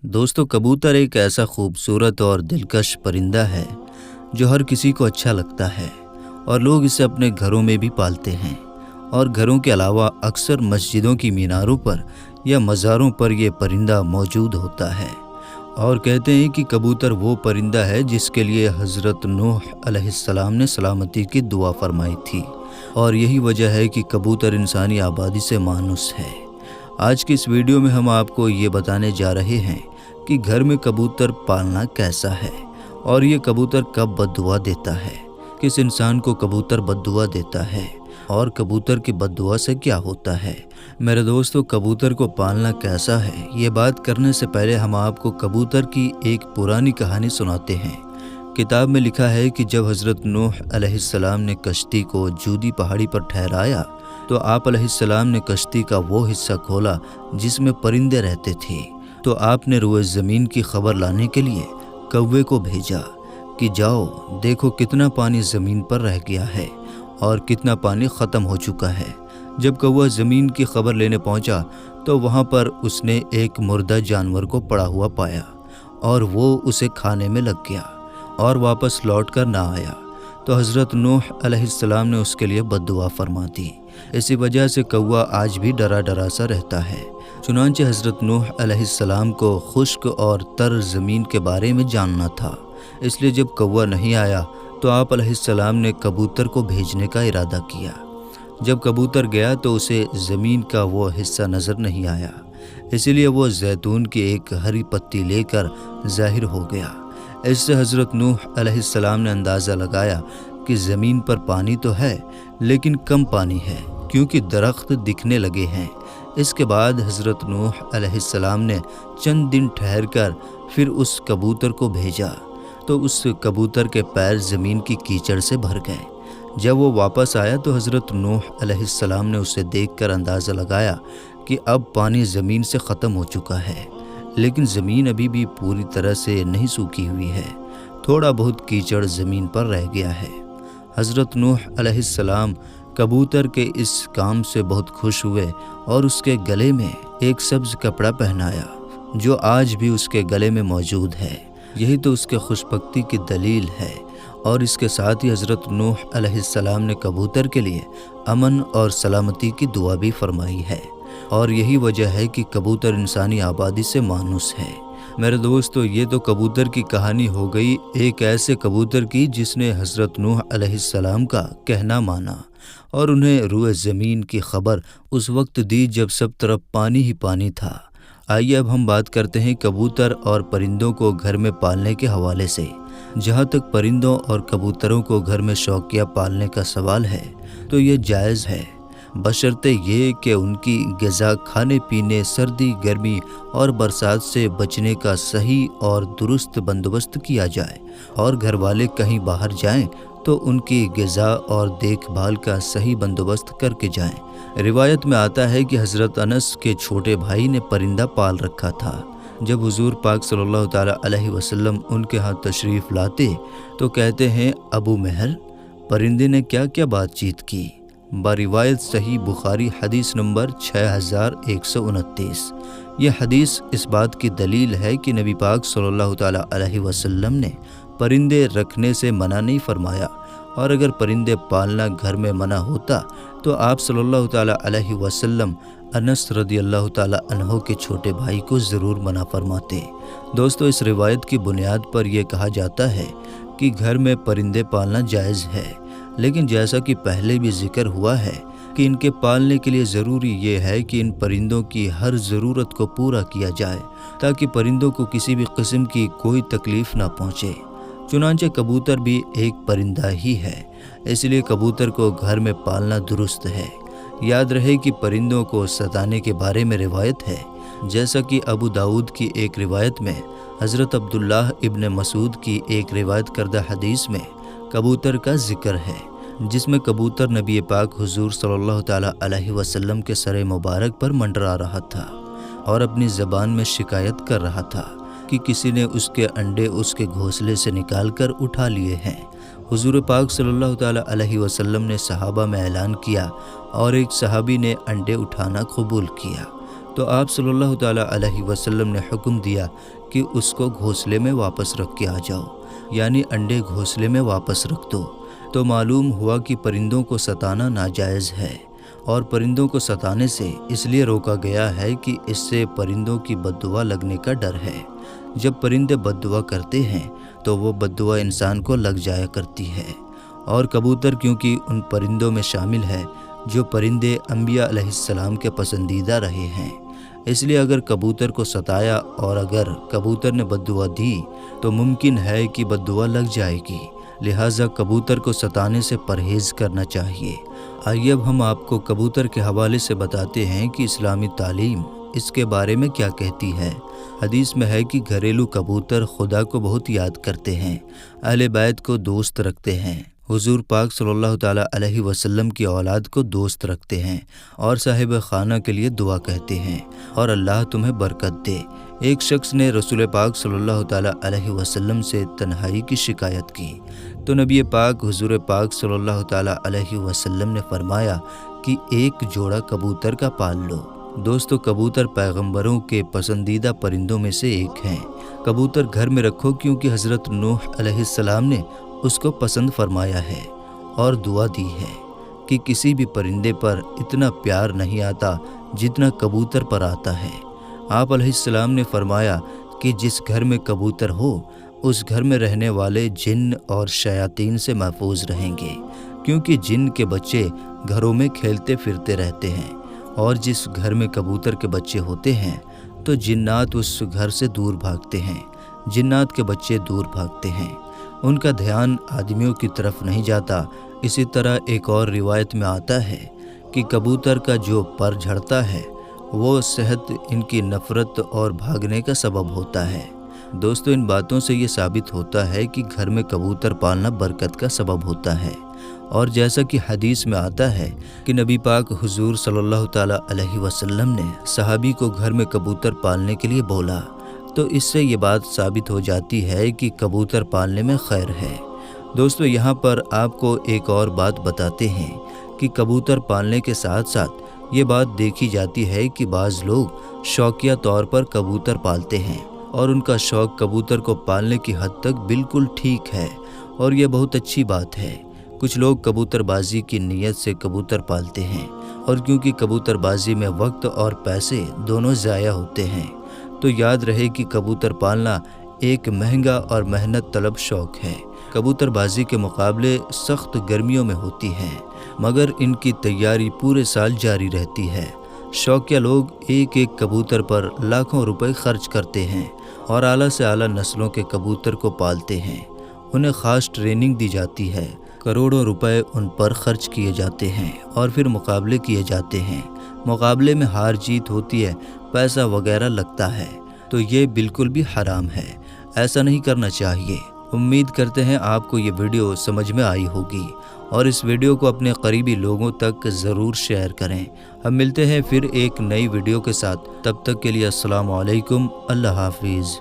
दोस्तों, कबूतर एक ऐसा खूबसूरत और दिलकश परिंदा है जो हर किसी को अच्छा लगता है और लोग इसे अपने घरों में भी पालते हैं। और घरों के अलावा अक्सर मस्जिदों की मीनारों पर या मज़ारों पर यह परिंदा मौजूद होता है। और कहते हैं कि कबूतर वो परिंदा है जिसके लिए हज़रत नूह अलैहिस्सलाम ने सलामती की दुआ फरमाई थी, और यही वजह है कि कबूतर इंसानी आबादी से मानूस है। आज की इस वीडियो में हम आपको ये बताने जा रहे हैं कि घर में कबूतर पालना कैसा है और ये कबूतर कब बद्दुआ देता है, किस इंसान को कबूतर बद्दुआ देता है और कबूतर की बद्दुआ से क्या होता है। मेरे दोस्तों, कबूतर को पालना कैसा है, ये बात करने से पहले हम आपको कबूतर की एक पुरानी कहानी सुनाते हैं। किताब में लिखा है कि जब हज़रत नूह अलैहिस्सलाम ने कश्ती को जूदी पहाड़ी पर ठहराया तो आप अलैहिस्सलाम ने कश्ती का वो हिस्सा खोला जिसमें परिंदे रहते थे। तो आपने रोए ज़मीन की खबर लाने के लिए कौवे को भेजा कि जाओ देखो कितना पानी ज़मीन पर रह गया है और कितना पानी ख़त्म हो चुका है। जब कौवा ज़मीन की खबर लेने पहुंचा तो वहां पर उसने एक मुर्दा जानवर को पड़ा हुआ पाया और वो उसे खाने में लग गया और वापस लौट कर ना आया। तो हज़रत नूह अलैहिस्सलाम ने उसके लिए बद्दुआ फरमा दी। इसी वजह से कौवा आज भी डरा डरा सा रहता है। चुनांचे हज़रत नूह अलैहिस्सलाम को खुश्क और तर ज़मीन के बारे में जानना था, इसलिए जब कौवा नहीं आया तो आप अलैहिस्सलाम ने कबूतर को भेजने का इरादा किया। जब कबूतर गया तो उसे ज़मीन का वो हिस्सा नज़र नहीं आया, इसीलिए वो जैतून की एक हरी पत्ती लेकर ज़ाहिर हो गया। इससे हज़रत नूह अलैहिस्सलाम ने अंदाज़ा लगाया कि ज़मीन पर पानी तो है लेकिन कम पानी है, क्योंकि दरख्त दिखने लगे हैं। इसके बाद हज़रत नूह अलैहिस्सलाम ने चंद दिन ठहरकर फिर उस कबूतर को भेजा तो उस कबूतर के पैर ज़मीन की कीचड़ से भर गए। जब वो वापस आया तो हज़रत नूह अलैहिस्सलाम ने उसे देखकर अंदाज़ा लगाया कि अब पानी ज़मीन से ख़त्म हो चुका है, लेकिन ज़मीन अभी भी पूरी तरह से नहीं सूखी हुई है, थोड़ा बहुत कीचड़ ज़मीन पर रह गया है। हज़रत नूह अलैहिस्सलाम कबूतर के इस काम से बहुत खुश हुए और उसके गले में एक सब्ज़ कपड़ा पहनाया जो आज भी उसके गले में मौजूद है। यही तो उसके खुशबख्ती की दलील है। और इसके साथ ही हज़रत नूह अलैहिस्सलाम ने कबूतर के लिए अमन और सलामती की दुआ भी फरमाई है, और यही वजह है कि कबूतर इंसानी आबादी से मानूस है। मेरे दोस्तों, ये तो कबूतर की कहानी हो गई, एक ऐसे कबूतर की जिसने हज़रत नूह अलैहिस्सलाम का कहना माना और उन्हें रुए ज़मीन की खबर उस वक्त दी जब सब तरफ पानी ही पानी था। आइए अब हम बात करते हैं कबूतर और परिंदों को घर में पालने के हवाले से। जहाँ तक परिंदों और कबूतरों को घर में शौकिया पालने का सवाल है तो ये जायज़ है, बशर्ते ये कि उनकी ग़िज़ा, खाने पीने, सर्दी गर्मी और बरसात से बचने का सही और दुरुस्त बंदोबस्त किया जाए, और घर वाले कहीं बाहर जाएं तो उनकी ग़िज़ा और देखभाल का सही बंदोबस्त करके जाएं। रिवायत में आता है कि हज़रत अनस के छोटे भाई ने परिंदा पाल रखा था। जब हुज़ूर पाक सल्लल्लाहु ताला अलैहि वसल्लम उनके हाथ तशरीफ़ लाते तो कहते हैं, अबू महर, परिंदे ने क्या क्या बातचीत की। बारिवायत सही बुखारी हदीस नंबर 6129। यह हदीस इस बात की दलील है कि नबी पाक सल्लल्लाहु ताला अलैहि वसल्लम ने परिंदे रखने से मना नहीं फरमाया, और अगर परिंदे पालना घर में मना होता तो आप सल्लल्लाहु ताला अलैहि वसल्लम अनस रदियल्लाहु ताला अन्हो के छोटे भाई को ज़रूर मना फरमाते। दोस्तों, इस रिवायत की बुनियाद पर यह कहा जाता है कि घर में परिंदे पालना जायज़ है, लेकिन जैसा कि पहले भी जिक्र हुआ है कि इनके पालने के लिए ज़रूरी ये है कि इन परिंदों की हर ज़रूरत को पूरा किया जाए ताकि परिंदों को किसी भी किस्म की कोई तकलीफ़ ना पहुँचे। चुनांचे कबूतर भी एक परिंदा ही है, इसलिए कबूतर को घर में पालना दुरुस्त है। याद रहे कि परिंदों को सताने के बारे में रिवायत है, जैसा कि अबू दाऊद की एक रिवायत में, हज़रत अब्दुल्लाह इब्न मसूद की एक रिवायत करदा हदीस में कबूतर का जिक्र है, जिसमें कबूतर नबी पाक हुज़ूर सल्लल्लाहु ताला अलैहि वसल्लम के सर मुबारक पर मंडरा रहा था और अपनी ज़बान में शिकायत कर रहा था कि किसी ने उसके अंडे उसके घोंसले से निकाल कर उठा लिए हैं। हुज़ूर पाक सल्लल्लाहु ताला अलैहि वसल्लम ने सहाबा में ऐलान किया और एक सहाबी ने अंडे उठाना कबूल किया। تو آپ صلی اللہ تعالیٰ علیہ وسلم نے حکم دیا کہ اس کو گھونسلے میں واپس رکھ کے آ جاؤ، یعنی انڈے گھونسلے میں واپس رکھ دو۔ تو معلوم ہوا کہ پرندوں کو ستانا ناجائز ہے، اور پرندوں کو ستانے سے اس لیے روکا گیا ہے کہ اس سے پرندوں کی بد دعا لگنے کا ڈر ہے۔ جب پرندے بد دعا کرتے ہیں تو وہ بد دعا انسان کو لگ جایا کرتی ہے، اور کبوتر کیونکہ ان پرندوں میں شامل ہے جو پرندے انبیاء علیہ السلام کے پسندیدہ رہے ہیں، اس لیے اگر کبوتر کو ستایا اور اگر کبوتر نے بد دعا دی تو ممکن ہے کہ بد دعا لگ جائے گی، لہٰذا کبوتر کو ستانے سے پرہیز کرنا چاہیے۔ آئیے اب ہم آپ کو کبوتر کے حوالے سے بتاتے ہیں کہ اسلامی تعلیم اس کے بارے میں کیا کہتی ہے۔ حدیث میں ہے کہ گھریلو کبوتر خدا کو بہت یاد کرتے ہیں، اہل بیت کو دوست رکھتے ہیں، حضور پاک صلی اللہ تعالیٰ علیہ وسلم کی اولاد کو دوست رکھتے ہیں، اور صاحب خانہ کے لیے دعا کہتے ہیں، اور اللہ تمہیں برکت دے۔ ایک شخص نے رسول پاک صلی اللہ تعالیٰ علیہ وسلم سے تنہائی کی شکایت کی، تو نبی پاک حضور پاک صلی اللہ تعالیٰ علیہ وسلم نے فرمایا کہ ایک جوڑا کبوتر کا پال لو۔ دوستو، کبوتر پیغمبروں کے پسندیدہ پرندوں میں سے ایک ہیں۔ کبوتر گھر میں رکھو کیونکہ حضرت نوح علیہ السلام نے اس کو پسند فرمایا ہے اور دعا دی ہے کہ کسی بھی پرندے پر اتنا پیار نہیں آتا جتنا کبوتر پر آتا ہے۔ آپ علیہ السلام نے فرمایا کہ جس گھر میں کبوتر ہو اس گھر میں رہنے والے جن اور شیاطین سے محفوظ رہیں گے، کیونکہ جن کے بچے گھروں میں کھیلتے پھرتے رہتے ہیں، اور جس گھر میں کبوتر کے بچے ہوتے ہیں تو جنات اس گھر سے دور بھاگتے ہیں، جنات کے بچے دور بھاگتے ہیں، ان کا دھیان آدمیوں کی طرف نہیں جاتا۔ اسی طرح ایک اور روایت میں آتا ہے کہ کبوتر کا جو پر جھڑتا ہے وہ صحت ان کی نفرت اور بھاگنے کا سبب ہوتا ہے۔ دوستو، ان باتوں سے یہ ثابت ہوتا ہے کہ گھر میں کبوتر پالنا برکت کا سبب ہوتا ہے، اور جیسا کہ حدیث میں آتا ہے کہ نبی پاک حضور صلی اللہ تعالیٰ علیہ وسلم نے صحابی کو گھر میں کبوتر پالنے کے لیے بولا، تو اس سے یہ بات ثابت ہو جاتی ہے کہ کبوتر پالنے میں خیر ہے۔ دوستو، یہاں پر آپ کو ایک اور بات بتاتے ہیں کہ کبوتر پالنے کے ساتھ ساتھ یہ بات دیکھی جاتی ہے کہ بعض لوگ شوقیہ طور پر کبوتر پالتے ہیں، اور ان کا شوق کبوتر کو پالنے کی حد تک بالکل ٹھیک ہے، اور یہ بہت اچھی بات ہے۔ کچھ لوگ کبوتر بازی کی نیت سے کبوتر پالتے ہیں، اور کیونکہ کبوتر بازی میں وقت اور پیسے دونوں ضائع ہوتے ہیں، تو یاد رہے کہ کبوتر پالنا ایک مہنگا اور محنت طلب شوق ہے۔ کبوتر بازی کے مقابلے سخت گرمیوں میں ہوتی ہیں، مگر ان کی تیاری پورے سال جاری رہتی ہے۔ شوقیہ لوگ ایک ایک کبوتر پر لاکھوں روپے خرچ کرتے ہیں، اور اعلیٰ سے اعلیٰ نسلوں کے کبوتر کو پالتے ہیں۔ انہیں خاص ٹریننگ دی جاتی ہے، کروڑوں روپے ان پر خرچ کیے جاتے ہیں، اور پھر مقابلے کیے جاتے ہیں۔ مقابلے میں ہار جیت ہوتی ہے، پیسہ وغیرہ لگتا ہے، تو یہ بالکل بھی حرام ہے، ایسا نہیں کرنا چاہیے۔ امید کرتے ہیں آپ کو یہ ویڈیو سمجھ میں آئی ہوگی، اور اس ویڈیو کو اپنے قریبی لوگوں تک ضرور شیئر کریں۔ ہم ملتے ہیں پھر ایک نئی ویڈیو کے ساتھ، تب تک کے لیے السلام علیکم، اللہ حافظ۔